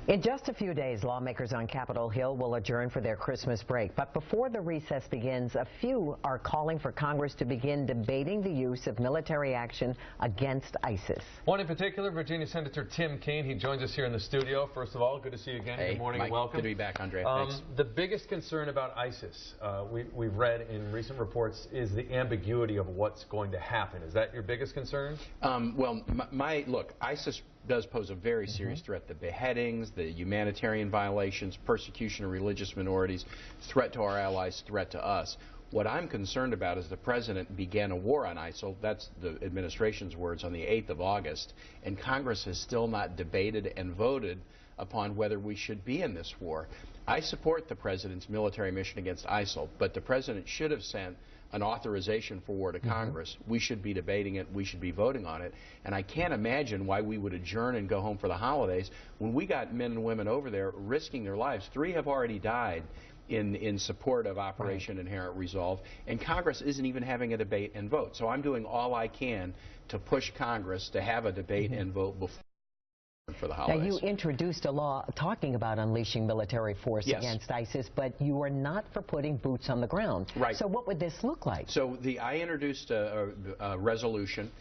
In just a few days, lawmakers on Capitol Hill will adjourn for their Christmas break. But before the recess begins, a few are calling for Congress to begin debating the use of military action against ISIS. One in particular, Virginia Senator Tim Kaine. He joins us here in the studio. First of all, good to see you again. Hey, good morning Mike, and welcome. Good to be back, Andre. Thanks. The biggest concern about ISIS, we've read in recent reports, is the ambiguity of what's going to happen. Is that your biggest concern? Look, ISIS does pose a very serious threat. The beheadings, the humanitarian violations, persecution of religious minorities, threat to our allies, threat to us. What I'm concerned about is the president began a war on ISIL, that's the administration's words, on the 8th of August, and Congress has still not debated and voted upon whether we should be in this war. I support the president's military mission against ISIL, but the president should have sent an authorization for war to Congress. We should be debating it. We should be voting on it. And I can't imagine why we would adjourn and go home for the holidays when we got men and women over there risking their lives. 3 have already died in support of Operation Inherent Resolve, and Congress isn't even having a debate and vote. So I'm doing all I can to push Congress to have a debate and vote before for the holidays. Now, you introduced a law talking about unleashing military force against ISIS, but you are not for putting boots on the ground. Right. So what would this look like? So I introduced a resolution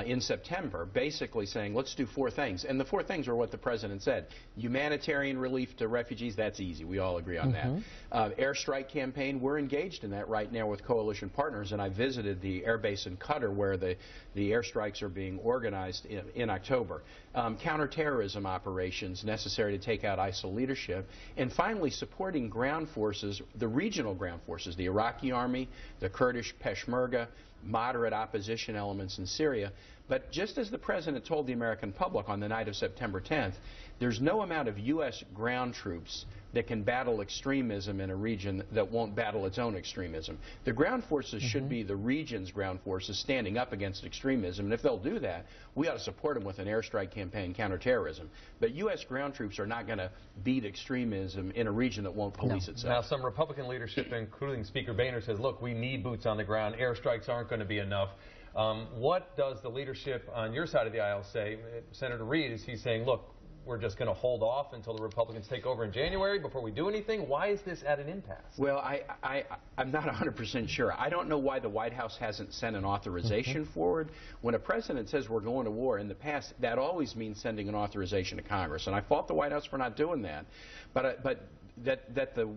in September basically saying let's do 4 things. And the 4 things are what the president said. Humanitarian relief to refugees, that's easy. We all agree on that. Airstrike campaign, we're engaged in that right now with coalition partners, and I visited the airbase in Qatar where the airstrikes are being organized in October. Counterterrorism operations necessary to take out ISIL leadership. And finally, supporting ground forces, the regional ground forces, the Iraqi army, the Kurdish Peshmerga, moderate opposition elements in Syria. But just as the president told the American public on the night of September 10th, there's no amount of U.S. ground troops that can battle extremism in a region that won't battle its own extremism. The ground forces should be the region's ground forces standing up against extremism, and if they'll do that, we ought to support them with an airstrike campaign, counterterrorism. But U.S. ground troops are not going to beat extremism in a region that won't police itself. Now, some Republican leadership, including Speaker Boehner, says, look, we need boots on the ground. Airstrikes aren't going to be enough. What does the leadership on your side of the aisle say? Senator Reid, is he saying, look, we're just going to hold off until the Republicans take over in January before we do anything? Why is this at an impasse? Well, I'm not 100% sure. I don't know why the White House hasn't sent an authorization forward. When a president says we're going to war in the past, that always means sending an authorization to Congress. And I fault the White House for not doing that. But that the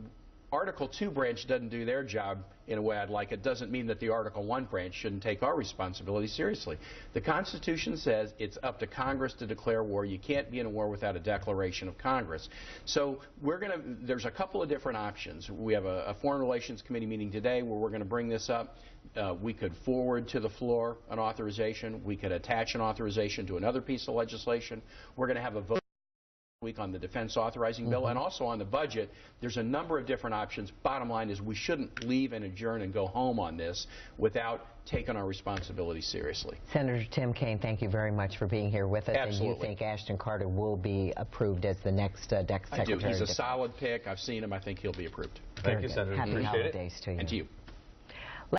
Article 2 branch doesn't do their job in a way I'd like it doesn't mean that the Article 1 branch shouldn't take our responsibility seriously. The Constitution says it's up to Congress to declare war. You can't be in a war without a declaration of Congress. So there's a couple of different options. We have a Foreign Relations Committee meeting today where we're going to bring this up. We could forward to the floor an authorization. We could attach an authorization to another piece of legislation. We're going to have a vote week on the defense authorizing bill, and also on the budget. There's a number of different options. Bottom line is we shouldn't leave and adjourn and go home on this without taking our responsibility seriously. Senator Tim Kaine, thank you very much for being here with us. Absolutely. And you think Ashton Carter will be approved as the next Secretary? I do. He's a solid pick. I've seen him. I think he'll be approved. Thank you, Senator. Happy holidays to you. And to you.